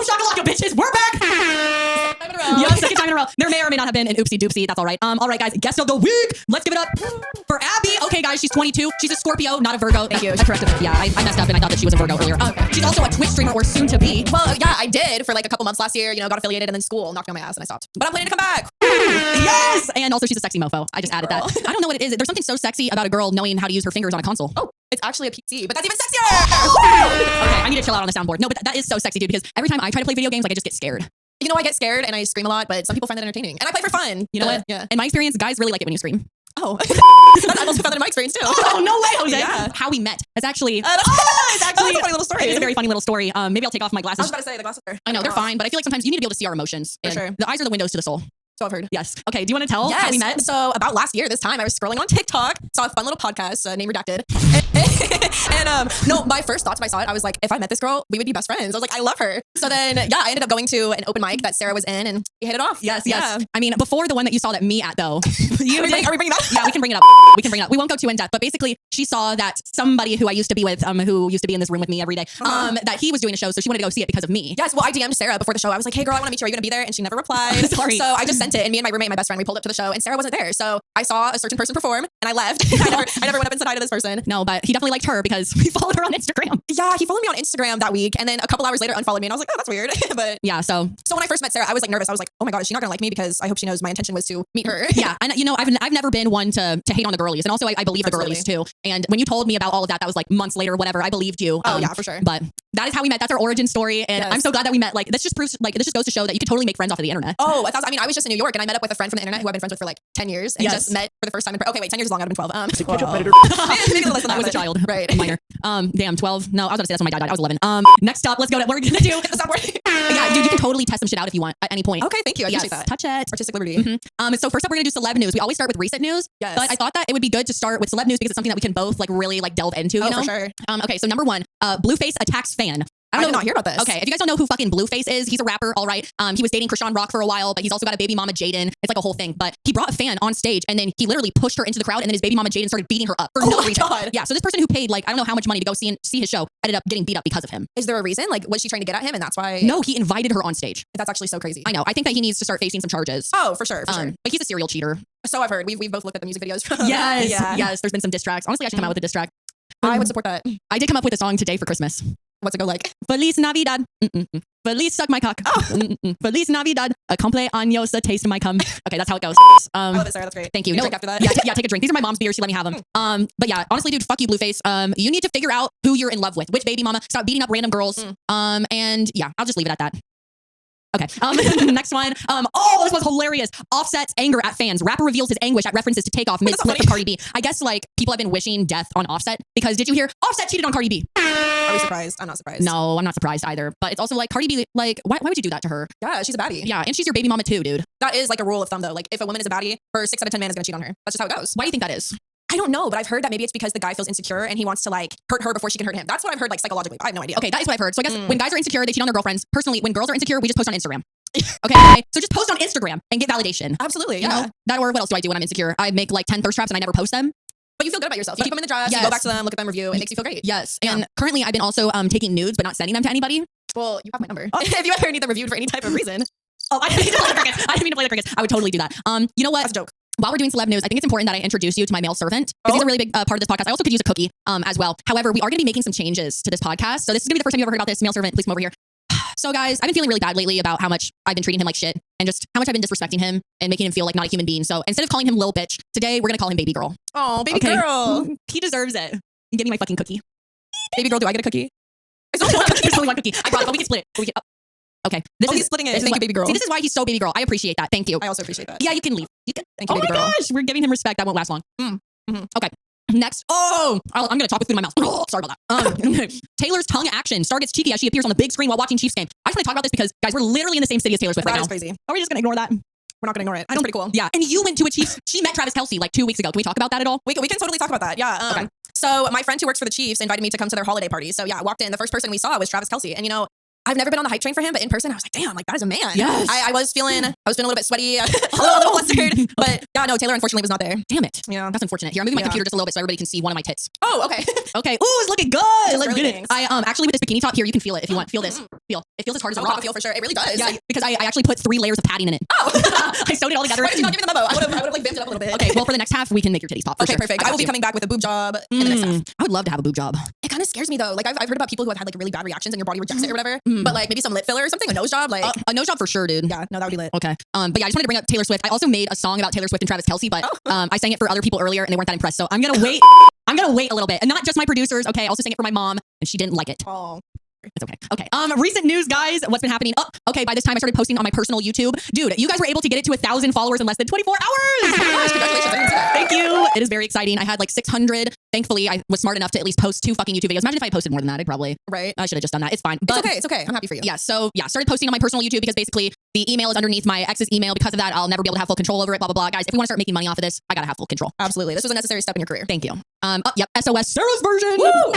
Boom shakalaka, bitches. We're back. Yeah, second time in a row. There may or may not have been an oopsie doopsie. That's all right. All right, guys. Guest of the week. Let's give it up for Abby. Okay, guys. She's 22. She's a Scorpio, not a Virgo. Thank you. I corrected it. Yeah, I messed up and I thought that she was a Virgo earlier. She's also a Twitch streamer or soon to be. Well, yeah, I did for like a couple months last year. You know, got affiliated and then school knocked on my ass and I stopped. But I'm planning to come back. Yes. And also, she's a sexy mofo. I just added that. I don't know what it is. There's something so sexy about a girl knowing how to use her fingers on a console. Oh, it's actually a PC, but that's even sexier. Okay, I need to chill out on the soundboard. No, but that is so sexy, dude, because every time I try to play video games, like I just get scared. You know, I get scared and I scream a lot, but some people find that entertaining. And I play for fun. You know what? Yeah. In my experience, guys really like it when you scream. Oh. I've also found that in my experience too. Oh, no way, Jose. Yeah. How we met. It's actually... It's actually a funny little story. It is a very funny little story. Maybe I'll take off my I glasses. was about to say, the glasses are... I know, they're fine, but I feel like sometimes you need to be able to see our emotions. For sure. The eyes are the windows to the soul. So I've heard. Yes. Okay, do you want to tell how we met? So about last year, this time, I was scrolling on TikTok, saw a fun little podcast, name redacted. No, my first thoughts when I saw it, I was like, if I met this girl, we would be best friends. I was like, I love her. So then, yeah, I ended up going to an open mic that Sarah was in and we hit it off. Yes. Yeah. I mean, before the one that you saw that me at, though. Are we bringing that? Yeah, we can bring it up. We won't go too in depth, but basically she saw that somebody who I used to be with, who used to be in this room with me every day, that he was doing a show. So she wanted to go see it because of me. Yes. Well, I DM'd Sarah before the show. I was like, hey girl, I want to meet you. Are you going to be there? And she never replied. Sorry. So I just sent it and me and my roommate, my best friend, we pulled up to the show and Sarah wasn't there. So I saw a certain person perform and I left. I never went up and said hi to this person. No, but he definitely liked her because we followed her on Instagram. Yeah, he followed me on Instagram that week and then a couple hours later unfollowed me and I was like, oh, that's weird. But yeah, so when I first met Sarah, I was like nervous. I was like, oh my God, is she not gonna like me? Because I hope she knows my intention was to meet her. Yeah, and you know, I've never been one to hate on the girlies, and also I believe the girlies too. And when you told me about all of that, that was like months later or whatever, I believed you. Oh yeah, for sure. But that is how we met. That's our origin story, and I'm so glad that we met. Like this just proves, like this just goes to show that you could totally make friends off of the internet. Oh, I mean, I was just in New York and I met up with a friend from the internet who I've been friends with for like 10 years and just met for the first time. Okay, wait, 10 years is long. I've been 12. Maybe less than I was a child, right? A minor. Damn, 12. No, I was gonna say that's when my dad died. I was 11. Next up, let's go. We're gonna do. Yeah, dude, you can totally test some shit out if you want at any point. Okay, thank you. I appreciate that. Touch it. Artistic liberty. So first up, we're gonna do celeb news. We always start with recent news. Yes. But I thought that it would be good to start with celeb news because it's something that we can both like really like delve into. You know? For sure. Okay, so number one, Blueface attacks fan. I did not hear about this. Okay, if you guys don't know who fucking Blueface is, he's a rapper, all right. He was dating Krishan Rock for a while, but he's also got a baby mama, Jaden. It's like a whole thing. But he brought a fan on stage, and then he literally pushed her into the crowd, and then his baby mama, Jaden, started beating her up for no reason. God. Yeah, so this person who paid, like, I don't know how much money to go see his show, ended up getting beat up because of him. Is there a reason? Like, was she trying to get at him, and that's why? No, he invited her on stage. That's actually so crazy. I know. I think that he needs to start facing some charges. Oh, for sure, for sure. But he's a serial cheater. So I've heard. We've both looked at the music videos. Yes. There's been some diss tracks. Honestly, I should come out with a diss track. I would support that. I did come up with a song today for Christmas. What's it go like? Feliz Navidad. Feliz suck my cock. Feliz Navidad. A cumpleaños, a taste of my cum. Okay, that's how it goes. I love it, Sarah. That's great. Thank you. Drink after that. Yeah, take a drink. These are my mom's beers. She let me have them. But yeah, honestly, dude, fuck you, Blueface. You need to figure out who you're in love with. Which baby mama. Stop beating up random girls. And yeah, I'll just leave it at that. Okay. Next one. This was hilarious. Offset's anger at fans. Rapper reveals his anguish at references to Takeoff mid-split from Cardi B. I guess like people have been wishing death on Offset because did you hear Offset cheated on Cardi B? Are we surprised? I'm not surprised. No, I'm not surprised either. But it's also like Cardi B, like, why would you do that to her? Yeah, she's a baddie. Yeah, and she's your baby mama too, dude. That is like a rule of thumb though. Like if a woman is a baddie, her 6 out of 10 men is gonna cheat on her. That's just how it goes. Why do you think that is? I don't know, but I've heard that maybe it's because the guy feels insecure and he wants to like hurt her before she can hurt him. That's what I've heard like psychologically. I have no idea. Okay, that is what I've heard. So I guess when guys are insecure, they cheat on their girlfriends. Personally, when girls are insecure, we just post on Instagram. Okay, so just post on Instagram and get validation. Absolutely, you know that. Or what else do I do when I'm insecure? I make like 10 thirst traps and I never post them. But you feel good about yourself. You keep them in the drafts, you go back to them, look at them, review. It makes you feel great. Yes, and currently I've been also taking nudes but not sending them to anybody. Well, you have my number. If you ever need them reviewed for any type of reason. I didn't mean to play the crickets. I didn't mean to play the crickets. I would totally do that. You know what? That's a joke. While we're doing celeb news, I think it's important that I introduce you to my male servant because he's a really big part of this podcast. I also could use a cookie as well. However, we are going to be making some changes to this podcast. So this is going to be the first time you've ever heard about this. Male servant, please come over here. So guys, I've been feeling really bad lately about how much I've been treating him like shit and just how much I've been disrespecting him and making him feel like not a human being. So instead of calling him little bitch, today we're going to call him baby girl. Oh, baby girl. He deserves it. You give me my fucking cookie. Baby girl, do I get a cookie? There's only one cookie. There's only one cookie. I brought it, but we can split it. Okay. He's splitting it. Thank you, baby girl. See, this is why he's so baby girl. I appreciate that. Thank you. I also appreciate that. Yeah, you can leave. You can. Thank you, baby girl. Oh my gosh, we're giving him respect. That won't last long. Okay. Next. I'm going to talk with food in my mouth. Sorry about that. Taylor's tongue action. Star gets cheeky as she appears on the big screen while watching Chiefs game. I just want to talk about this because, guys, we're literally in the same city as Taylor Swift right now. That is crazy. Are we just going to ignore that? We're not going to ignore it. I know, pretty cool. Yeah. And you went to a Chiefs. She met Travis Kelce like 2 weeks ago. Can we talk about that at all? We can totally talk about that. Yeah. Okay. So my friend who works for the Chiefs invited me to come to their holiday party. So yeah, I walked in. The first person we saw was Travis Kelce. And you know, I've never been on the hype train for him, but in person, I was like, damn, like that is a man. Yes. I was feeling a little bit sweaty, a little flustered, but yeah, no, Taylor unfortunately was not there. Damn it. Yeah. That's unfortunate. Here, I'm moving my computer just a little bit so everybody can see one of my tits. Oh, okay. Okay. Ooh, it's looking good. Let's get it. things. I actually with this bikini top here, you can feel it if you want. Feel this. Feel. It feels as hard as a rock. Feel for sure. It really does. Yeah, because I actually put 3 layers of padding in it. Oh. I sewed it all together. Why did you not give me the memo? I would have like vamped it up a little bit. Okay, well for the next half, we can make your titties pop. For Okay, sure. perfect. I will be coming back with a boob job in the next half. I would love to have a boob job. It kind of scares me though. Like I've heard about people who have had like really bad reactions and your body rejects it or whatever. But like maybe some lip filler or something, a nose job, like A nose job for sure, dude. yeah, no, that would be lit. Okay. But yeah, I just wanted to bring up Taylor Swift. I also made a song about Taylor Swift and Travis Kelce, but I sang it for other people earlier and they weren't that impressed. So I'm gonna wait. I'm gonna wait a little bit, and not just my producers. Okay, I also sang it for my mom, and she didn't like it. Oh. It's okay. Okay. Recent news, guys. What's been happening? Oh, okay. By this time, I started posting on my personal YouTube. Dude, you guys were able to get it to 1,000 followers in less than 24 hours. Congratulations. I didn't see that. Thank you. It is very exciting. I had like 600. Thankfully, I was smart enough to at least post 2 fucking YouTube videos. Imagine if I posted more than that. I probably Right. I should have just done that. It's fine. But It's okay. It's okay. I'm happy for you. yeah. So yeah, started posting on my personal YouTube because basically the email is underneath my ex's email. Because of that, I'll never be able to have full control over it. Blah blah blah. Guys, if we want to start making money off of this, I gotta have full control. Absolutely. This was a necessary step in your career. Thank you. Yep. SOS Sarah's version. Woo!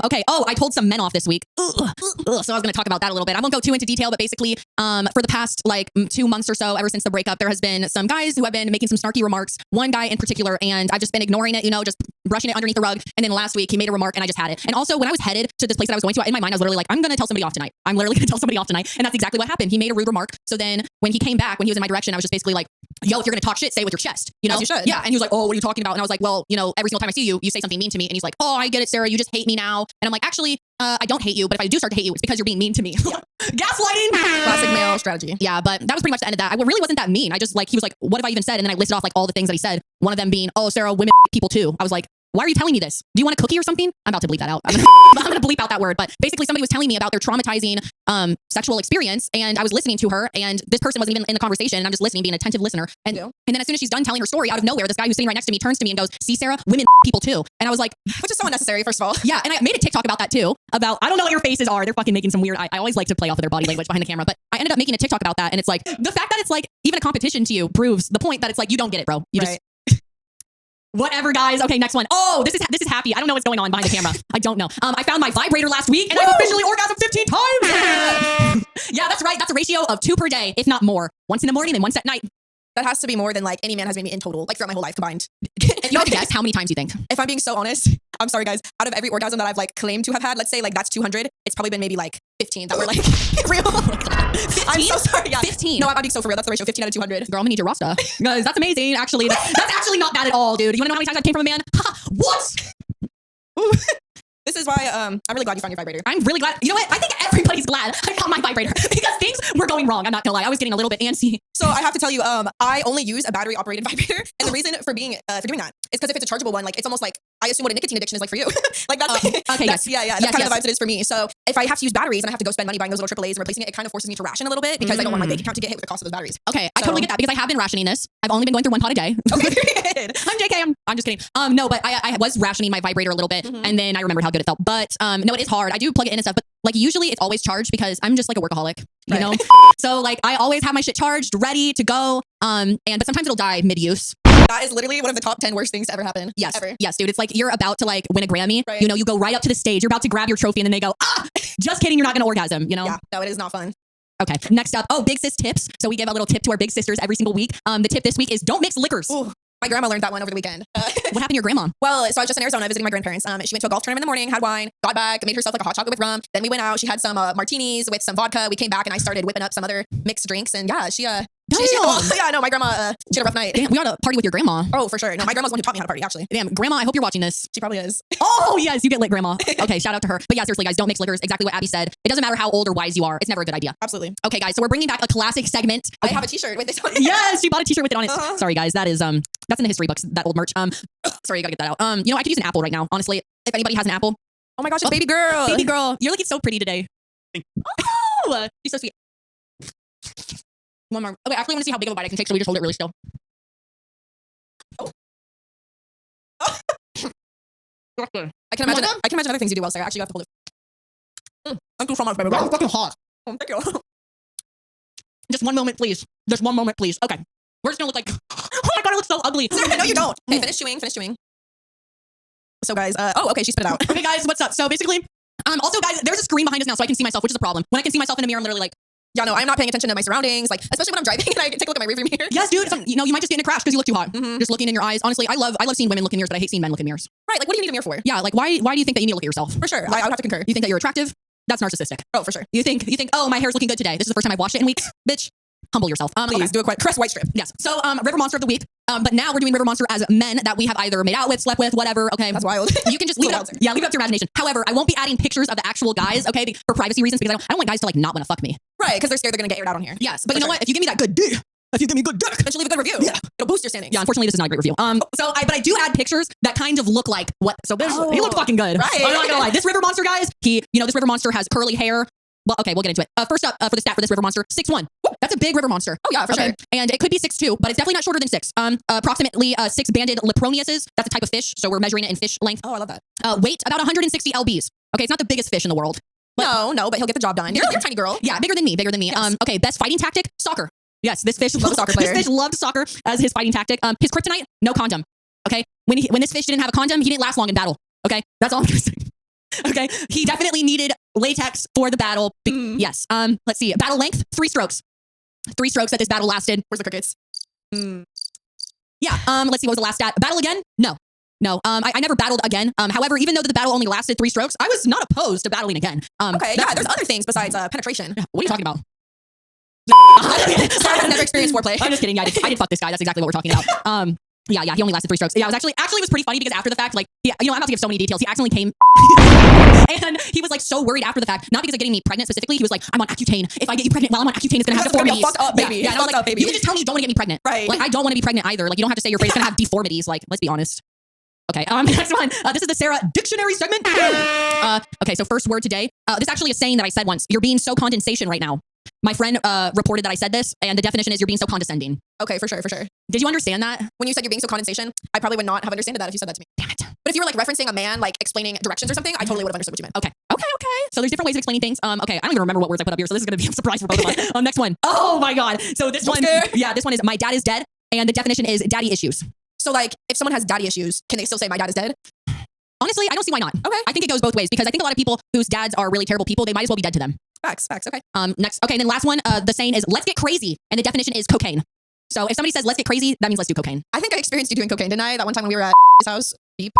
Okay. Oh, I told some men off this week. So I was going to talk about that a little bit. I won't go too into detail, but basically, for the past like 2 months or so, ever since the breakup, there has been some guys who have been making some snarky remarks. One guy in particular, and I've just been ignoring it, just brushing it underneath the rug. And then last week he made a remark and I just had it. And also when I was headed to this place that I was going to, in my mind, I was literally like, I'm going to tell somebody off tonight. I'm literally going to tell somebody off tonight. And that's exactly what happened. He made a rude remark. So then when he came back, when he was in my direction, I was just basically like, yo, if you're going to talk shit, say it with your chest. As you should. Yeah. And he was like, oh, what are you talking about? And I was like, well, every single time I see you, you say something mean to me. And he's like, oh, I get it, Sarah. You just hate me now. And I'm like, actually, I don't hate you, but if I do start to hate you, it's because you're being mean to me. Gaslighting. Classic male strategy. Yeah, but that was pretty much the end of that. I really wasn't that mean. I just he was like, what have I even said? And then I listed off like all the things that he said. One of them being, oh, Sarah, women people too. I was like, why are you telling me this? Do you want a cookie or something? I'm about to bleep that out. I'm gonna bleep out that word. But basically somebody was telling me about their traumatizing sexual experience and I was listening to her and this person wasn't even in the conversation and I'm just listening, being an attentive listener. And then as soon as she's done telling her story, out of nowhere, this guy who's sitting right next to me turns to me and goes, see, Sarah, women people too. And I was like, which is so unnecessary, first of all. Yeah, and I made a TikTok about that too. About, I don't know what your faces are. They're fucking making some weird, I always like to play off of their body language behind the camera, but I ended up making a TikTok about that. And it's like, the fact that it's like, even a competition to you proves the point that it's like, you don't get it, bro. You just, whatever, guys. Okay, next one. Oh, this is happy. I don't know what's going on behind the camera. I don't know. I found my vibrator last week and I've officially orgasmed 15 times. Yeah, that's right. That's a ratio of 2 per day, if not more. Once in the morning and once at night. That has to be more than like any man has made me in total, like throughout my whole life combined. If you had to guess, how many times do you think? If I'm being so honest, I'm sorry guys, out of every orgasm that I've like claimed to have had, let's say like that's 200, it's probably been maybe like 15 that were like real. 15? I'm so sorry. Yeah. 15. No, I'm being so for real. That's the ratio, 15 out of 200. Girl, I'm gonna need your Rasta. Guys, that's amazing. Actually, that's actually not bad at all, dude. You wanna know how many times that came from a man? What? This is why I'm really glad you found your vibrator. I'm really glad. You know what? I think everybody's glad I found my vibrator because things were going wrong. I'm not gonna lie. I was getting a little bit antsy. So I have to tell you, I only use a battery operated vibrator. And the reason for doing that is because if it's a chargeable one, like it's almost like, I assume what a nicotine addiction is like for you. Like that's, okay, that's kind of the vibes it is for me. So if I have to use batteries and I have to go spend money buying those little AAAs and replacing it, it kind of forces me to ration a little bit because I don't want my bank account to get hit with the cost of those batteries. Okay, I totally get that because I have been rationing this. I've only been going through 1 pot a day. Okay, I'm JK. I'm just kidding. No, but I was rationing my vibrator a little bit and then I remembered how good it felt. But no, it is hard. I do plug it in and stuff, but like usually it's always charged because I'm just like a workaholic, you know? So like I always have my shit charged, ready to go. But sometimes it'll die mid-use. That is literally one of the top 10 worst things to ever happen. Yes. Ever. Yes, dude. It's like you're about to like win a Grammy. Right. You go right up to the stage. You're about to grab your trophy and then they go, just kidding. You're not going to orgasm, Yeah, no, it is not fun. Okay. Next up. Oh, big sis tips. So we give a little tip to our big sisters every single week. The tip this week is don't mix liquors. Ooh, my grandma learned that one over the weekend. What happened to your grandma? Well, so I was just in Arizona visiting my grandparents. She went to a golf tournament in the morning, had wine, got back, made herself like a hot chocolate with rum. Then we went out. She had some martinis with some vodka. We came back and I started whipping up some other mixed drinks. And yeah, yeah, no, my grandma, she had a rough night. Damn, we ought to party with your grandma. Oh, for sure. No, my grandma's the one who taught me how to party, actually. Damn, grandma, I hope you're watching this. She probably is. Oh, yes, you get lit, grandma. Okay, shout out to her. But yeah, seriously, guys, don't mix liquors. Exactly what Abby said. It doesn't matter how old or wise you are. It's never a good idea. Absolutely. Okay, guys, so we're bringing back a classic segment. I have a t-shirt with this on it. Yes, she bought a t-shirt with it on it. Sorry, guys, that is, that's in the history books, that old merch. Sorry, you gotta get that out. I could use an apple right now, honestly. If anybody has an apple. Oh my gosh, it's baby girl. Baby girl. You're looking so pretty today. Oh, she's so sweet. One more. Okay, actually, I want to see how big of a bite I can take, so we just hold it really still. Oh. I can imagine other things you do well, Sarah. Actually, you have to hold it. Thank you so much, baby girl. That's fucking hot. Oh, thank you. Just one moment, please. Just one moment, please. Okay. We're just gonna look like, oh my God, it looks so ugly. No, you don't. Okay, finish chewing. So guys, okay, she spit it out. Okay, guys, what's up? So basically, Also, guys, there's a screen behind us now, so I can see myself, which is a problem. When I can see myself in the mirror, I'm literally like, Yeah, no, I'm not paying attention to my surroundings, like especially when I'm driving and I take a look at my rearview mirror. yes, dude. You know, you might just get in a crash because you look too hot. Just looking in your eyes. Honestly, I love seeing women look in mirrors, but I hate seeing men look in mirrors. Right, like what do you need a mirror for? Yeah, like why do you think that you need to look at yourself? For sure, I would have to concur. You think that you're attractive? That's narcissistic. Oh, for sure. You think, oh, my hair's looking good today. This is the first time I've washed it in weeks. Bitch, humble yourself. Please do a quick crest white strip. Yes. So, River Monster of the week. But now we're doing River Monster as men that we have either made out with, slept with, whatever. Okay. That's wild. You can just leave it up. Yeah, leave it up to your imagination. However, I won't be adding pictures of the actual guys, okay, for privacy reasons, because I don't want guys to like not want to fuck me. Right, because they're scared they're gonna get aired out on here. Yes, but you know what? If you give me that good dick, then she'll leave a good review. Yeah. It'll boost your standings. Yeah, unfortunately, this is not a great review. But I do add pictures that kind of look like what. So this, he looked fucking good. Right. I'm not gonna lie. This River Monster, guys, this River Monster has curly hair. Well, okay, we'll get into it. First up, for the stat for this River Monster, 6'1". That's a big River Monster. Oh yeah, for sure. And it could be 6'2", but it's definitely not shorter than 6. Approximately 6 banded leproniuses. That's a type of fish, so we're measuring it in fish length. Oh, I love that. Weight about 160 lbs. Okay, it's not the biggest fish in the world. No, but he'll get the job done. You're a tiny girl. Yeah, bigger than me. Yes. Okay, best fighting tactic, soccer. Yes, this fish Love a soccer player. This fish loved soccer as his fighting tactic. His kryptonite, no condom. Okay, when this fish didn't have a condom, he didn't last long in battle. Okay, that's all I'm gonna say. Okay, he definitely needed latex for the battle. Yes. Let's see. Battle length, 3 strokes. 3 strokes that this battle lasted. Where's the crickets? Yeah. Let's see. What was the last stat? Battle again? No. I never battled again. However, even though the battle only lasted 3 strokes, I was not opposed to battling again. Okay. Yeah. There's other things besides penetration. What are you talking about? Sorry, I've never experienced foreplay. I'm just kidding. Yeah, I did fuck this guy. That's exactly what we're talking about. Yeah, he only lasted 3 strokes. Yeah, it was actually it was pretty funny because after the fact, like, I'm about to give so many details. He accidentally came, and he was like so worried after the fact, not because of getting me pregnant specifically. He was like, I'm on Accutane. If I get you pregnant while I'm on Accutane, it's gonna have deformities. Fucked up, baby. Yeah, and I was like, you can just tell me you don't want to get me pregnant. Right. Like, I don't want to be pregnant either. Like, you don't have to say your face is gonna have deformities. Like, let's be honest. Okay, next one. This is the Sarah dictionary segment. Okay, so first word today. This actually is saying that I said once. You're being so condensation right now. My friend reported that I said this, and the definition is you're being so condescending. Okay, for sure. Did you understand that? When you said you're being so condensation, I probably would not have understood that if you said that to me. Damn it. But if you were like referencing a man, like explaining directions or something, I totally would have understood what you meant. Okay. So there's different ways of explaining things. Okay, I don't even remember what words I put up here, so this is gonna be a surprise for both of us. Next one. Oh my god. So this one, this one is my dad is dead, and the definition is daddy issues. So like, if someone has daddy issues, can they still say my dad is dead? Honestly, I don't see why not. Okay. I think it goes both ways because I think a lot of people whose dads are really terrible people, they might as well be dead to them. Facts. Okay. Next. Okay, and then last one. The saying is let's get crazy, and the definition is cocaine. So if somebody says let's get crazy, that means let's do cocaine. I think I experienced you doing cocaine, didn't I? That one time when we were at his house. Beep.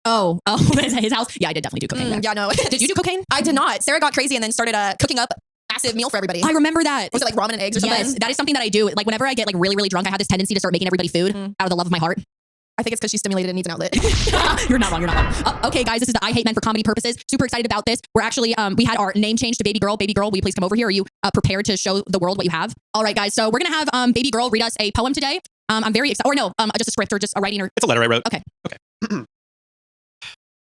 Oh, his house. Yeah, I did definitely do cocaine. Yeah, no. Did you do cocaine? I did not. Sarah got crazy and then started cooking up massive meal for everybody. I remember that. Was it like ramen and eggs or something? Yes, that is something that I do. Like whenever I get like really, really drunk, I have this tendency to start making everybody food out of the love of my heart. I think it's because she's stimulated and needs an outlet. You're not wrong. Okay, guys, this is the I Hate Men for comedy purposes. Super excited about this. We're actually, we had our name changed to Baby Girl. Baby Girl, will you please come over here? Are you prepared to show the world what you have? All right, guys. So we're going to have Baby Girl read us a poem today. I'm very excited. Or no, just a script or just a writing or... It's a letter I wrote. Okay.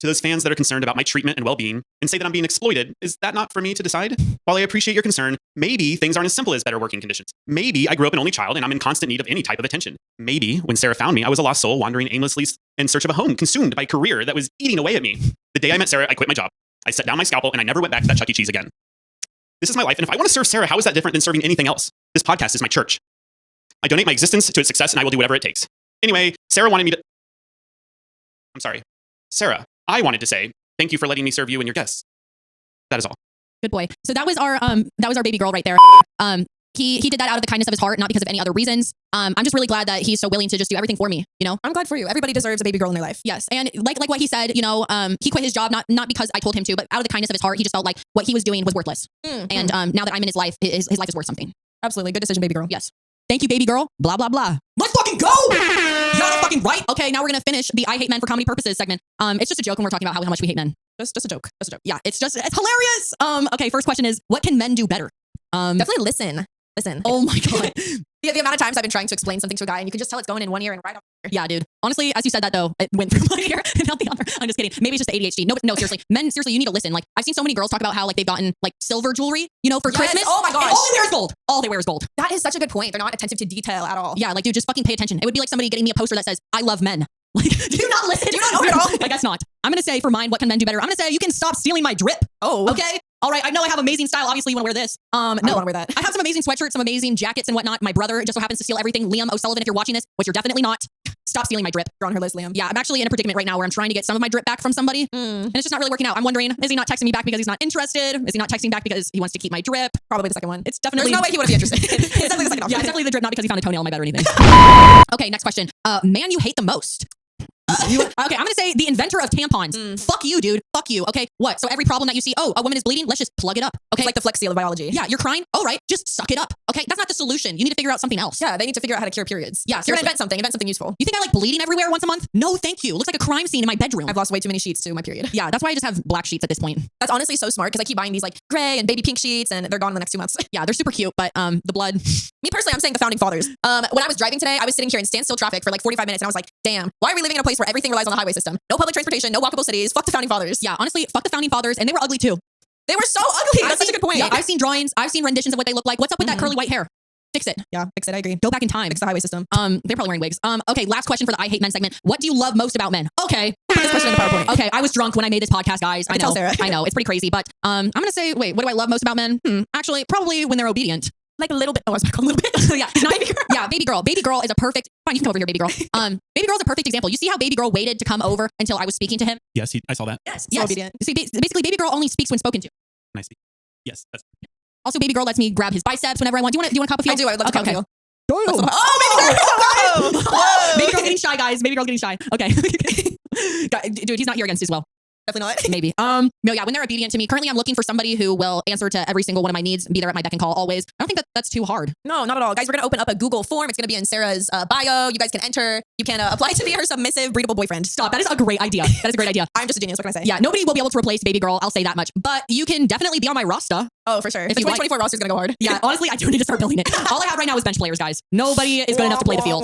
To those fans that are concerned about my treatment and well-being and say that I'm being exploited, is that not for me to decide? While I appreciate your concern, maybe things aren't as simple as better working conditions. Maybe I grew up an only child and I'm in constant need of any type of attention. Maybe when Sarah found me, I was a lost soul wandering aimlessly in search of a home, consumed by a career that was eating away at me. The day I met Sarah, I quit my job. I set down my scalpel and I never went back to that Chuck E. Cheese again. This is my life, and if I want to serve Sarah, how is that different than serving anything else? This podcast is my church. I donate my existence to its success and I will do whatever it takes. Anyway, Sarah, I wanted to say, thank you for letting me serve you and your guests. That is all. Good boy. So that was our Baby Girl right there. He did that out of the kindness of his heart, not because of any other reasons. I'm just really glad that he's so willing to just do everything for me, you know? I'm glad for you. Everybody deserves a baby girl in their life. Yes. And like what he said, you know, he quit his job, not because I told him to, but out of the kindness of his heart, he just felt like what he was doing was worthless. And now that I'm in his life, his life is worth something. Absolutely. Good decision, baby girl. Yes. Thank you, baby girl. Blah, blah, blah. Let's fucking go! Yeah, that's fucking right. Okay, now we're going to finish the I Hate Men for comedy purposes segment. It's just a joke when we're talking about how much we hate men. Just a joke. Just a joke. Yeah, it's hilarious. Okay, first question is, what can men do better? Definitely listen. Oh my God. The amount of times I've been trying to explain something to a guy and you can just tell it's going in one ear and right out the other. Yeah, dude. Honestly, as you said that though, it went through my ear and out the other. I'm just kidding. Maybe it's just the ADHD. No, seriously. Men, seriously, you need to listen. Like, I've seen so many girls talk about how like they've gotten like silver jewelry, you know, for Christmas. Oh my gosh. All they wear is gold. All they wear is gold. That is such a good point. They're not attentive to detail at all. Yeah, like dude, just fucking pay attention. It would be like somebody getting me a poster that says, I love men. Like, do you not listen? Do you not know at all? I guess not. I'm going to say for mine, what can men do better? I'm going to say you can stop stealing my drip. Oh. Okay. All right. I know I have amazing style. Obviously, you want to wear this. No, I want to wear that. I have some amazing sweatshirts, some amazing jackets and whatnot. My brother just so happens to steal everything. Liam O'Sullivan, if you're watching this, which you're definitely not. stop stealing my drip. You're on her list, Liam. Yeah, I'm actually in a predicament right now where I'm trying to get some of my drip back from somebody, and it's just not really working out. I'm wondering, is he not texting me back because he's not interested? Is he not texting back because he wants to keep my drip? Probably the second one. It's definitely There's no way he would be interested. It's definitely the second option. Yeah, it's definitely the drip, not because he found a toenail in my bed or anything. Okay, next question. Man you hate the most. Okay, I'm gonna say the inventor of tampons. Fuck you, dude. Fuck you. Okay, what? So every problem that you see, oh, a woman is bleeding, let's just plug it up. Okay, It's like the Flex Seal of biology. yeah, you're crying. All right, just suck it up. Okay, that's not the solution. You need to figure out something else. Yeah, they need to figure out how to cure periods. Yeah, You're seriously. gonna invent something useful. You think I like bleeding everywhere once a month? No, thank you. Looks like a crime scene in my bedroom. I've lost way too many sheets to my period. Yeah, that's why I just have black sheets at this point. That's honestly so smart because I keep buying these like gray and baby pink sheets and they're gone in the next 2 months. Yeah, they're super cute, but the blood. Me personally, I'm saying the founding fathers. When I was driving today, I was sitting here in standstill traffic for like 45 minutes and I was like, damn, why are we living in a place where everything relies on the highway system? No public transportation, no walkable cities. Fuck the founding fathers. Yeah, honestly, fuck the founding fathers, and they were ugly too. They were so ugly. That's such a good point. Yeah, I've seen drawings, I've seen renditions of what they look like. What's up with that curly white hair? Fix it. Yeah, fix it. I agree. Go back in time. Fix the highway system. They're probably wearing wigs. Okay, last question for the I Hate Men segment. What do you love most about men? Okay. Put this question in the PowerPoint. Okay, I was drunk when I made this podcast, guys. I can tell, know. Sarah. I know. It's pretty crazy, but I'm gonna say, wait, what do I love most about men? Actually, probably when they're obedient. Like a little bit. Oh, I was back on a little bit. Yeah, baby girl. Yeah, baby girl. Baby girl is a perfect. Fine, you can come over here, baby girl. Baby girl is a perfect example. You see how baby girl waited to come over until I was speaking to him? Yes, I saw that. Yes. So obedient. See, basically, baby girl only speaks when spoken to. Can I speak? Yes. That's Also, baby girl lets me grab his biceps whenever I want. Do you want a cup of feel? I do. I would love to Okay, come okay. feel. Oh, Oh, baby girl. Whoa. Baby girl's getting shy, guys. Baby girl's getting shy. Okay. Dude, he's not here against as well. Definitely not. Maybe. No, yeah, when they're obedient to me. Currently, I'm looking for somebody who will answer to every single one of my needs, be there at my beck and call always. I don't think that's too hard. No, not at all. Guys, we're going to open up a Google form. It's going to be in Sarah's bio. You guys can enter. You can apply to be her submissive, breedable boyfriend. Stop. That is a great idea. That is a great idea. I'm just a genius. What can I say? Yeah, nobody will be able to replace baby girl. I'll say that much. But you can definitely be on my roster. Oh, for sure. If The you like- 2024 roster is going to go hard. Yeah, honestly, I do need to start building it. All I have right now is bench players, guys. Nobody is good enough to play the field.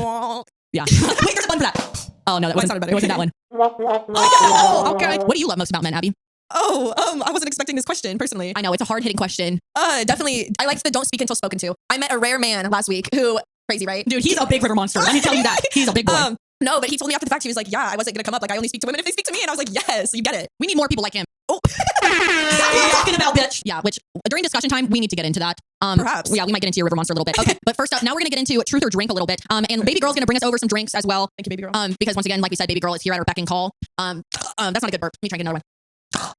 Yeah. Wait, there's a button for that. Oh, no, that wasn't, sounded better. it wasn't that one. Oh, okay. What do you love most about men, Abby? Oh, I wasn't expecting this question personally. I know, it's a hard-hitting question. Definitely. I like the don't speak until spoken to. I met a rare man last week who, crazy, right? Dude, he's a big river monster. Let me tell you that. He's a big boy. No, but he told me after the fact, he was like, yeah, I wasn't going to come up. Like, I only speak to women if they speak to me. And I was like, yes, you get it. We need more people like him. Oh. That's what I'm talking about, bitch. Yeah, which during discussion time, we need to get into that. Perhaps. Yeah, we might get into your river monster a little bit. Okay, but first up, now we're going to get into truth or drink a little bit. And baby girl's going to bring us over some drinks as well. Thank you, baby girl. Because once again, like we said, baby girl is here at our beck and call. That's not a good burp. Let me try and get another one.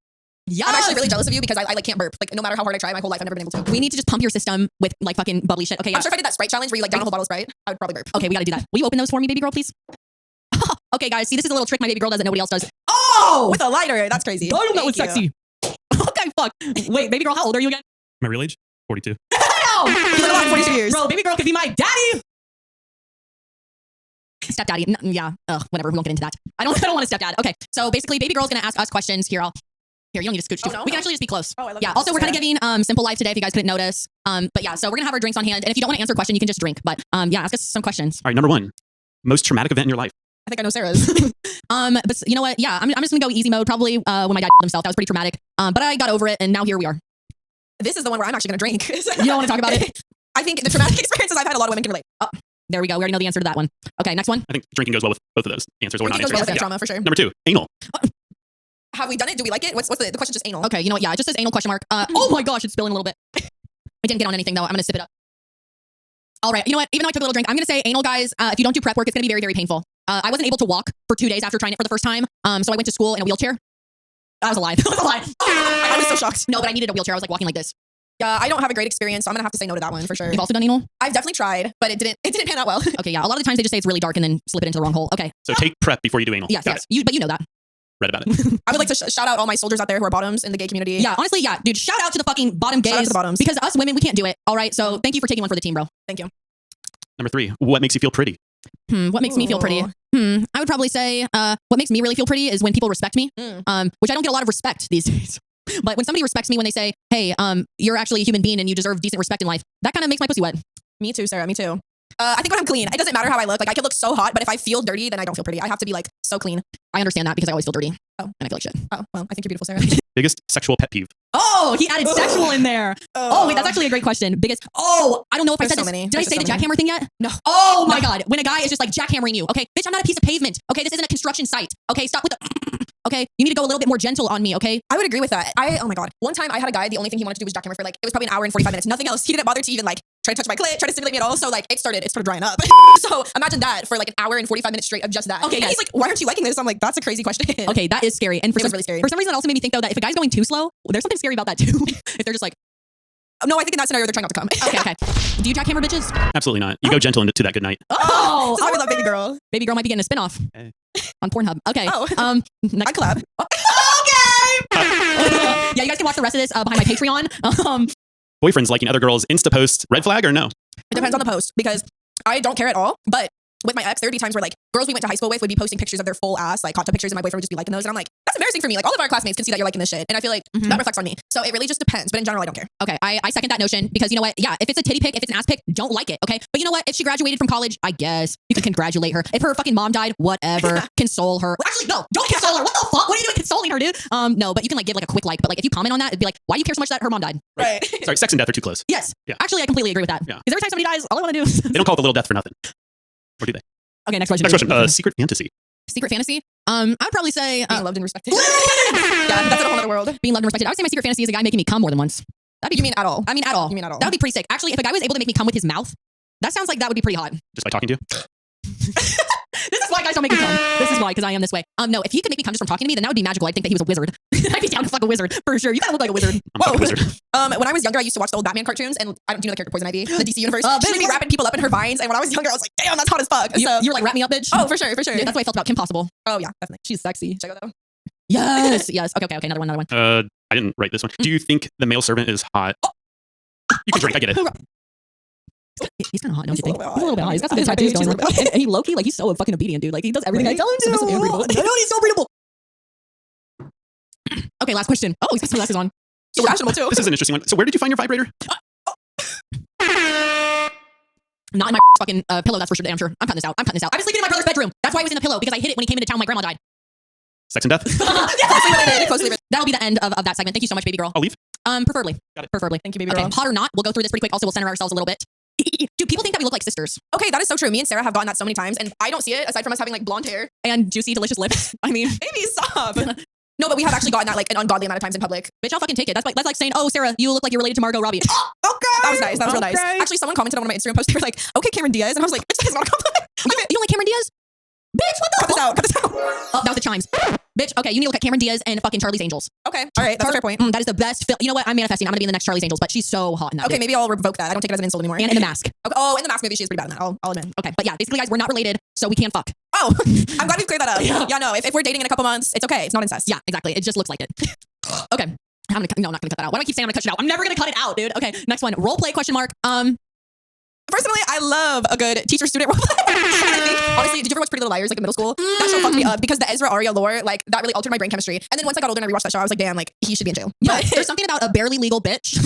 Yeah, I'm actually really jealous of you because I like can't burp. Like no matter how hard I try, my whole life I've never been able to. We need to just pump your system with like fucking bubbly shit. Okay, yeah. I'm sure if I did that Sprite challenge where you like down a whole bottle of Sprite, I would probably burp. Okay, we got to do that. Will you open those for me, baby girl, please? Okay, guys, see, this is a little trick my baby girl does that nobody else does. Oh, With a lighter, that's crazy. Damn, that Thank was you. sexy. Okay, fuck. Wait, baby girl, how old are you again? my real age? 42. Damn! You live about 42 years. Bro, baby girl could be my daddy. Stepdaddy. Yeah. Whatever. We won't get into that. I don't want a stepdad. Okay. So basically, baby girl's gonna ask us questions. Here, you don't need to scooch too. Oh, no? We can actually just be close. Oh, I love Yeah. that. Also, we're kind of Yeah. giving Simple Life today. If you guys couldn't notice. But yeah. So we're gonna have our drinks on hand, and if you don't want to answer a question, you can just drink. But yeah, ask us some questions. All right, number one. Most traumatic event in your life. I think I know Sarah's. But you know what? Yeah, I'm just gonna go easy mode. Probably when my dad killed himself. That was pretty traumatic. But I got over it, and now here we are. This is the one where I'm actually going to drink. You don't want to talk about it? I think the traumatic experiences I've had, a lot of women can relate. Oh, there we go. We already know the answer to that one. Okay, next one. I think drinking goes well with both of those answers or not It goes answers. well with Yeah. trauma for sure. Number two, anal. Have we done it? Do we like it? What's the question? Just anal. Okay, you know what? Yeah, it just says anal question mark. Oh my gosh, it's spilling a little bit. I didn't get on anything though. I'm gonna sip it up. All right, you know what? Even though I took a little drink, I'm gonna say anal, guys. If you don't do prep work, it's gonna be very, very painful. I wasn't able to walk for 2 days after trying it for the first time. So I went to school in a wheelchair. I was alive. I was alive. I was so shocked. No, but I needed a wheelchair. I was like walking like this. Yeah, I don't have a great experience, so I'm gonna have to say no to that one for sure. You've also done anal? I've definitely tried, but it didn't pan out well. Okay, yeah. A lot of the times they just say it's really dark and then slip it into the wrong hole. Okay. So take prep before you do anal. Yes, Got yes. But you know that. it. Read about it. I would like to shout out all my soldiers out there who are bottoms in the gay community. Yeah, honestly, yeah. Dude, shout out to the fucking bottom gays. Shout out to the bottoms. Because us women, we can't do it. All right. So thank you for taking one for the team, bro. Thank you. Number three, what makes you feel pretty? What makes me feel pretty? I would probably say what makes me really feel pretty is when people respect me, which I don't get a lot of respect these days. But when somebody respects me, when they say, hey, you're actually a human being and you deserve decent respect in life, that kind of makes my pussy wet. Me too, Sarah. Me too. I think when I'm clean, it doesn't matter how I look. Like I could look so hot, but if I feel dirty, then I don't feel pretty. I have to be like so clean. I understand that because I always feel dirty. Oh. And I feel like shit. Oh, well, I think you're beautiful, Sarah. Biggest sexual pet peeve. Oh, he added sexual in there. Oh, wait, that's actually a great question. Biggest. Oh, I don't know if I There's said so this. many. Did I There's say so the many. jackhammer thing yet? No. Oh my God. When a guy is just like jackhammering you. Okay, bitch, I'm not a piece of pavement. Okay, this isn't a construction site. Okay, stop with the. Okay, you need to go a little bit more gentle on me. Okay. I would agree with that. Oh my God. One time I had a guy, the only thing he wanted to do was jackhammer for like, it was probably an hour and 45 minutes. Nothing else. He didn't bother to even like tried to touch my clit, tried to stimulate me at all. So like it started drying up. So imagine that for like an hour and 45 minutes straight of just that. Okay, and yes. he's like, why aren't you liking this? I'm like, that's a crazy question. Okay, that is scary. And It was really scary. For some reason, it also made me think though that if a guy's going too slow, there's something scary about that too. If they're just like, No, I think in that scenario they're trying not to come. okay. Do you jackhammer bitches? Absolutely not. You go gentle into that good night. Oh, This is why we love Baby Girl. Baby Girl might be getting a spinoff Hey. on Pornhub. Okay. Oh. Next. I collab. Yeah, you guys can watch the rest of this behind my Patreon. Boyfriends liking other girls' Insta posts, red flag or no? It depends on the post because I don't care at all. But with my ex, there would be times where like girls we went to high school with would be posting pictures of their full ass, like hot tub pictures, and my boyfriend would just be liking those. And I'm like, that's embarrassing for me. Like all of our classmates can see that you're liking this shit. And I feel like that reflects on me. So it really just depends. But in general, I don't care. Okay, I second that notion because you know what? Yeah, if it's a titty pic, if it's an ass pic, don't like it, okay? But you know what? If she graduated from college, I guess you can congratulate her. If her fucking mom died, whatever, console her. Well, actually, no, don't console her. What the fuck? What are you doing consoling her, dude? No, but you can like give like a quick like. But like if you comment on that, it'd be like, why do you care so much that her mom died? Right. Sorry, sex and death are too close. Yes. Yeah. Actually, I completely agree with that. Yeah. Because every time somebody dies, all I want to do is. They don't call it the little death for nothing. Or do they? Okay, next question. Next question. Secret fantasy. Secret fantasy? I'd probably say Being loved and respected. Yeah, that's a whole other world. being loved and respected. I would say my secret fantasy is a guy making me come more than once. That'd be. You mean at all? I mean, at all. You mean at all? That would be pretty sick. Actually, if a guy was able to make me come with his mouth, that sounds like that would be pretty hot. Just by talking to you? This is why guys don't make me come. This is why, because I am this way. No, if he could make me come just from talking to me, then that would be magical. I'd think that he was a wizard. I'd be down to fuck a wizard for sure. You kind of look like a wizard. I'm a fucking wizard. When I was younger, I used to watch the old Batman cartoons, and I don't do you know the character Poison Ivy, the DC universe. She would be baby. wrapping people up in her vines, and when I was younger, I was like, damn, that's hot as fuck. You So, were like, wrap me up, bitch. oh, for sure, for sure. Yeah, that's what I felt about Kim Possible. Oh yeah, definitely. She's sexy. Should I go though? Yes, yes. Okay, another one. I didn't write this one. Do you think the male servant is hot? You can drink. I get it. He's kind of hot, don't you He's a think? little bit He's a little bit hot. He's got some good hot. tattoos He's a going little on. bit hot. And he low-key, like, he's so fucking obedient, dude. Like, he does everything I tell him to. Submissive and breathable. I know, he's so breathable. Okay, last question. Oh, he's got sunglasses on. So fashionable too. This is an interesting one. So where did you find your vibrator? Not in my fucking pillow, that's for sure. Damn sure. I'm cutting this out. I was sleeping in my brother's bedroom. That's why I was in the pillow, because I hid it when he came into town when my grandma died. Sex and death? Closely related. That'll be the end of that segment. Thank you so much, baby girl. I'll leave. Preferably. Got it. Preferably. Thank you, baby Okay, girl. hot or not, we'll go through this pretty quick. Also, we'll center ourselves a little bit. Dude, people think that we look like sisters. Okay, that is so true. Me and Sarah have gotten that so many times, and I don't see it aside from us having like blonde hair. And juicy, delicious lips. I mean, Baby, stop. No, but we have actually gotten that like an ungodly amount of times in public. bitch, I'll fucking take it. That's like saying, oh, Sarah, you look like you're related to Margot Robbie. Okay. That was nice. That was real nice. Okay. Actually, someone commented on one of my Instagram posts. They were like, okay, Cameron Diaz. And I was like, bitch, that is not a compliment. You don't like Cameron Diaz? Bitch, what the Cut this fuck? out. Cut this out. Oh, that was the chimes. Bitch, okay, you need to look at Cameron Diaz and fucking Charlie's Angels. Okay. All right. That's a fair point. That is the best film. You know what? I'm manifesting. I'm gonna be in the next Charlie's Angels, but she's so hot in that. Okay, bitch. maybe I'll revoke that. I don't take it as an insult anymore. And in the mask. Okay. Oh, in the mask movie, she is pretty bad in that. I'll admit. Okay, but yeah, basically, guys, we're not related, so we can't fuck. Oh, I'm glad we've cleared that up. Yeah. Yeah, no, if we're dating in a couple months, it's okay. It's not incest. Yeah, exactly. It just looks like it. Okay. I'm not gonna cut that out. Why do I keep saying I'm gonna cut it out? I'm never gonna cut it out, dude. Okay, next one. Role play question mark. Personally, I love a good teacher-student role play. And I think, honestly, did you ever watch Pretty Little Liars, like in middle school? That show fucked me up because the Ezra Aria lore, like, that really altered my brain chemistry. And then once I got older and I rewatched that show, I was like, damn, like, he should be in jail. Yeah, But there's something about a barely legal bitch.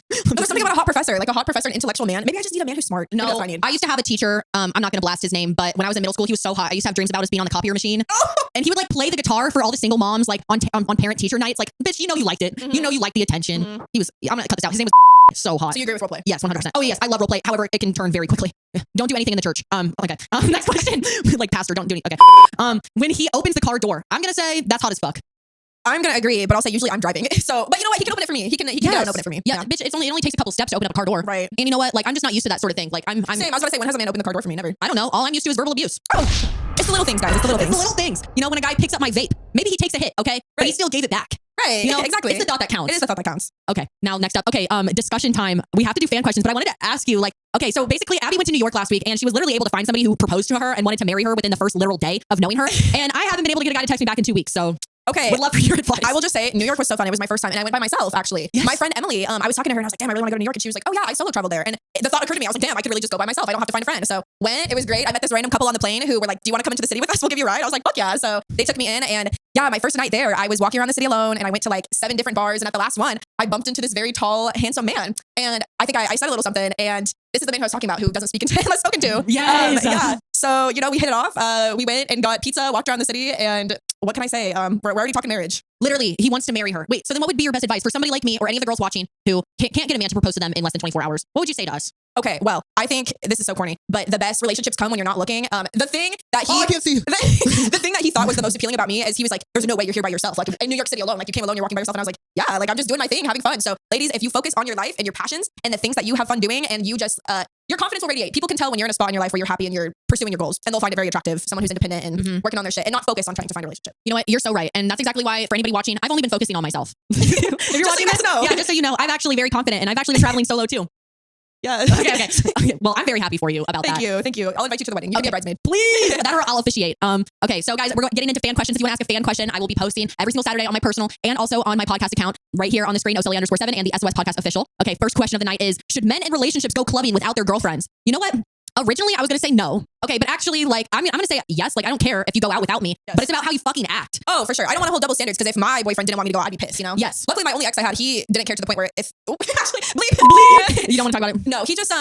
there's something about a hot professor, like a hot professor, an intellectual man. Maybe I just need a man who's smart. Maybe that's No, what I need. I used to have a teacher. I'm not gonna blast his name, but when I was in middle school, he was so hot. I used to have dreams about us being on the copier machine, and he would like play the guitar for all the single moms, like on parent teacher nights. Like, bitch, you know you liked it. You know you liked the attention. He was. I'm gonna cut this out. His name was so hot. So you agree with role play? Yes, 100%. Oh yes, I love role play. However, it can turn very quickly. Don't do anything in the church. Okay. Next question. Like pastor, don't do anything. Okay. When he opens the car door, I'm gonna say that's hot as fuck. I'm gonna agree, but I'll say usually I'm driving. So, but you know what? He can open it for me. He can get out and open it for me. Yeah, bitch. It only takes a couple steps to open up a car door. Right. And you know what? Like, I'm just not used to that sort of thing. Like, I'm Same. I was about to say, when has a man opened the car door for me? Never. I don't know. All I'm used to is verbal abuse. Oh, it's the little things, guys. It's the little It's things. the little things. You know, when a guy picks up my vape, maybe he takes a hit, okay? But he Right. still gave it back. Right. You know, exactly. It's the thought that counts. It is the thought that counts. Okay, now next up. Okay, discussion time. We have to do fan questions, but I wanted to ask you, like, okay, so basically Abby went to New York last week and she was literally able to find somebody who proposed to her and wanted to marry her within the first literal day of knowing her. And I haven't been able to get a guy to text me back in 2 weeks, so Okay. would love for your advice. I will just say, New York was so fun. It was my first time, and I went by myself, actually. Yes. My friend Emily, I was talking to her, and I was like, damn, I really want to go to New York. And she was like, oh, yeah, I solo traveled there. And the thought occurred to me. I was like, damn, I could really just go by myself. I don't have to find a friend. So went. It was great. I met this random couple on the plane who were like, do you want to come into the city with us? We'll give you a ride. I was like, fuck yeah. So they took me in, and yeah, my first night there, I was walking around the city alone, and I went to like 7 different bars. And at the last one, I bumped into this very tall, handsome man. And I think I said a little something. And this is the man who I was talking about, who doesn't speak unless spoken to. Yes. Yeah. So, you know, we hit it off. We went and got pizza, walked around the city, and what can I say? We're already talking marriage. Literally, he wants to marry her. Wait, so then what would be your best advice for somebody like me or any of the girls watching who can't get a man to propose to them in less than 24 hours? What would you say to us? Okay, well, I think this is so corny, but the best relationships come when you're not looking. The thing that he, Oh, I can't see. the thing that he thought was the most appealing about me is he was like, "There's no way you're here by yourself. Like in New York City alone, like you came alone, you're walking by yourself." And I was like, yeah, like I'm just doing my thing, having fun. So ladies, if you focus on your life and your passions and the things that you have fun doing, and you just, your confidence will radiate. People can tell when you're in a spot in your life where you're happy and you're pursuing your goals, and they'll find it very attractive. Someone who's independent and working on their shit and not focused on trying to find a relationship. You know what? You're so right. And that's exactly why, for anybody watching, I've only been focusing on myself. If you're watching this, yeah, just so you know, I'm actually very confident, and I've actually been traveling solo too. Yeah. Okay. Well, I'm very happy for you about that. Thank you. I'll invite you to the wedding. You can be a bridesmaid. Please. That or I'll officiate. Okay, so guys, we're getting into fan questions. If you want to ask a fan question, I will be posting every single Saturday on my personal and also on my podcast account right here on the screen, Oselly_7 and the SOS Podcast Official. Okay, first question of the night is, should men in relationships go clubbing without their girlfriends? You know what? Originally, I was going to say no. Okay, but actually, like, I'm going to say yes. Like, I don't care if you go out without me, but it's about how you fucking act. Oh, for sure. I don't want to hold double standards, because if my boyfriend didn't want me to go, I'd be pissed, you know? Yes. Luckily, my only ex I had, he didn't care to the point where if, actually, bleep. You don't want to talk about it? No, he just,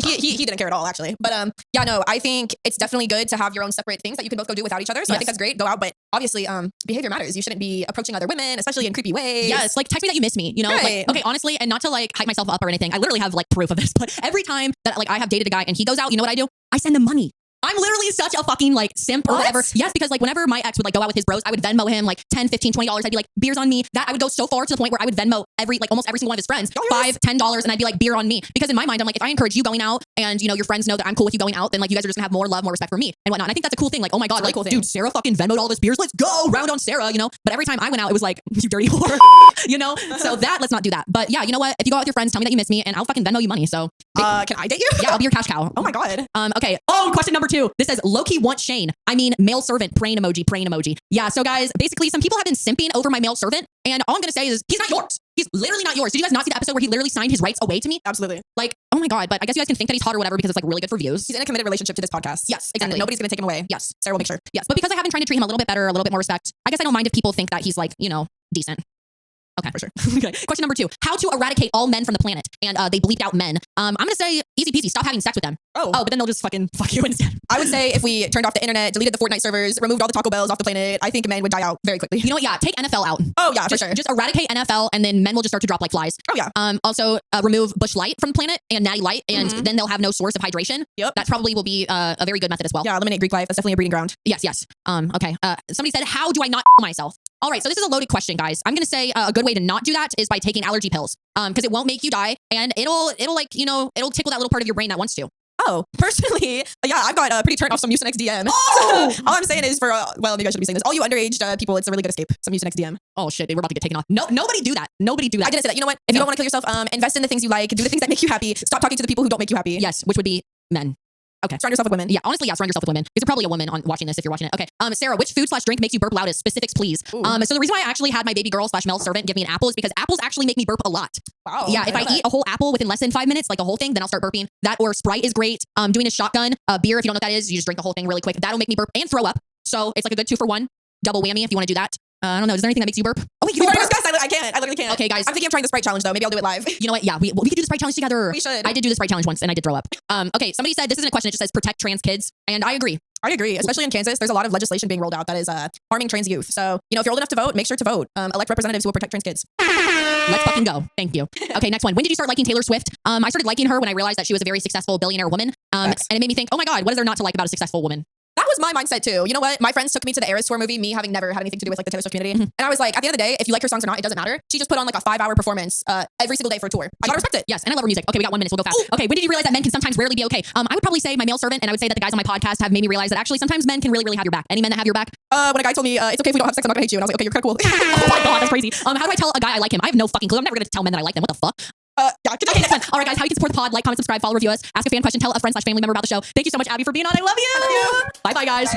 he didn't care at all, actually. But yeah, no, I think it's definitely good to have your own separate things that you can both go do without each other. So I think that's great. Go out, but obviously, behavior matters. You shouldn't be approaching other women, especially in creepy ways. Yes, like text me that you miss me. You know, right. Like, okay, honestly, and not to like hype myself up or anything. I literally have like proof of this. But every time that like I have dated a guy and he goes out, you know what I do? I send him money. I'm literally such a fucking like simp or whatever. Yes, because like whenever my ex would like go out with his bros, I would Venmo him like $10, $15, $20. I'd be like, beers on me. That I would go so far to the point where I would Venmo almost every single one of his friends $5, $10, and I'd be like, beer on me. Because in my mind, I'm like, if I encourage you going out and you know your friends know that I'm cool with you going out, then like you guys are just gonna have more love, more respect for me and whatnot. And I think that's a cool thing. Like, oh my god, really like, cool thing. Dude, Sarah fucking Venmoed all this beers. Let's go round on Sarah, you know. But every time I went out, it was like, you dirty whore, you know. So let's not do that. But yeah, you know what? If you go out with your friends, tell me that you miss me, and I'll fucking Venmo you money. So can I date you? Yeah, I'll be your cash cow. Oh my god. Okay. Oh, question number 2. This says Loki wants Shane. I mean, male servant, praying emoji. Yeah, so guys, basically some people have been simping over my male servant, and all I'm gonna say is he's not yours. He's literally not yours. Did you guys not see the episode where he literally signed his rights away to me? Absolutely. Like, oh my god, but I guess you guys can think that he's hot or whatever because it's like really good for views. He's in a committed relationship to this podcast. Yes, exactly. And nobody's gonna take him away. Yes. Sarah will make sure. Yes, but because I have been trying to treat him a little bit better, a little bit more respect, I guess I don't mind if people think that he's like, you know, decent. Okay, for sure. Okay. Question number 2. How to eradicate all men from the planet. And they bleeped out men. I'm going to say easy peasy. Stop having sex with them. Oh, but then they'll just fucking fuck you instead. I would say if we turned off the internet, deleted the Fortnite servers, removed all the Taco Bells off the planet, I think men would die out very quickly. You know what? Yeah, take NFL out. Oh yeah, for sure. Just eradicate NFL, and then men will just start to drop like flies. Oh yeah. Also remove Bush Light from the planet and Natty Light, and then they'll have no source of hydration. Yep. That probably will be a very good method as well. Yeah, eliminate Greek life. That's definitely a breeding ground. Yes. Okay. Somebody said, how do I not myself? All right, so this is a loaded question, guys. I'm gonna say a good way to not do that is by taking allergy pills, because it won't make you die, and it'll like, you know, it'll tickle that little part of your brain that wants to. Oh, personally, yeah, I've got pretty turned off some Mucinex DM. Oh! All I'm saying is well, maybe I shouldn't be saying this. All you underage people, it's a really good escape. Some Mucinex DM. Oh shit, we're about to get taken off. No, nobody do that. Nobody do that. I didn't say that. You know what? If you don't want to kill yourself, invest in the things you like. Do the things that make you happy. Stop talking to the people who don't make you happy. Yes, which would be men. Okay. Surround yourself with women. Yeah, honestly, yeah, surround yourself with women. Because you're probably a woman on watching this if you're watching it. Okay. Sarah, which food/drink makes you burp loudest? Specifics, please. So the reason why I actually had my baby girl/male servant give me an apple is because apples actually make me burp a lot. Wow. Yeah, if I eat a whole apple within less than 5 minutes, like a whole thing, then I'll start burping. That or Sprite is great. Doing a shotgun, beer, if you don't know what that is, you just drink the whole thing really quick. That'll make me burp and throw up. So it's like a good 2 for 1. Double whammy if you want to do that. I don't know. Is there anything that makes you burp? Oh wait, you already discussed. I can't. I literally can't. Okay, guys. I'm thinking of trying the Sprite challenge though. Maybe I'll do it live. You know what? Yeah, we could do the Sprite challenge together. We should. I did do the Sprite challenge once and I did throw up. Okay, somebody said this isn't a question. It just says protect trans kids, and I agree. I agree. Especially in Kansas, there's a lot of legislation being rolled out that is harming trans youth. So you know, if you're old enough to vote, make sure to vote. Elect representatives who will protect trans kids. Let's fucking go. Thank you. Okay, next one. When did you start liking Taylor Swift? I started liking her when I realized that she was a very successful billionaire woman. And it made me think, oh my god, what is there not to like about a successful woman? That was my mindset too. You know what? My friends took me to the Eras Tour movie, me having never had anything to do with like the Taylor Swift community. And I was like, at the end of the day, if you like her songs or not, it doesn't matter. She just put on like a 5-hour performance every single day for a tour. I gotta respect it. Yes, and I love her music. Okay, we got 1 minute, so we'll go fast. Okay, when did you realize that men can sometimes rarely be okay? I would probably say my male servant, and I would say that the guys on my podcast have made me realize that actually sometimes men can really, really have your back. Any men that have your back? When a guy told me, it's okay if we don't have sex, I'm not gonna hate you. And I was like, okay, you're kind of cool. Oh my god, that's crazy. How do I tell a guy I like him? I have no fucking clue. I'm never gonna tell men that I like them. What the fuck? Yeah. Okay, next one. All right, guys, how you can support the pod? Like, comment, subscribe, follow, review us, ask a fan question, tell a friend/family member about the show. Thank you so much, Abby, for being on. I love you. I love you. Bye, guys.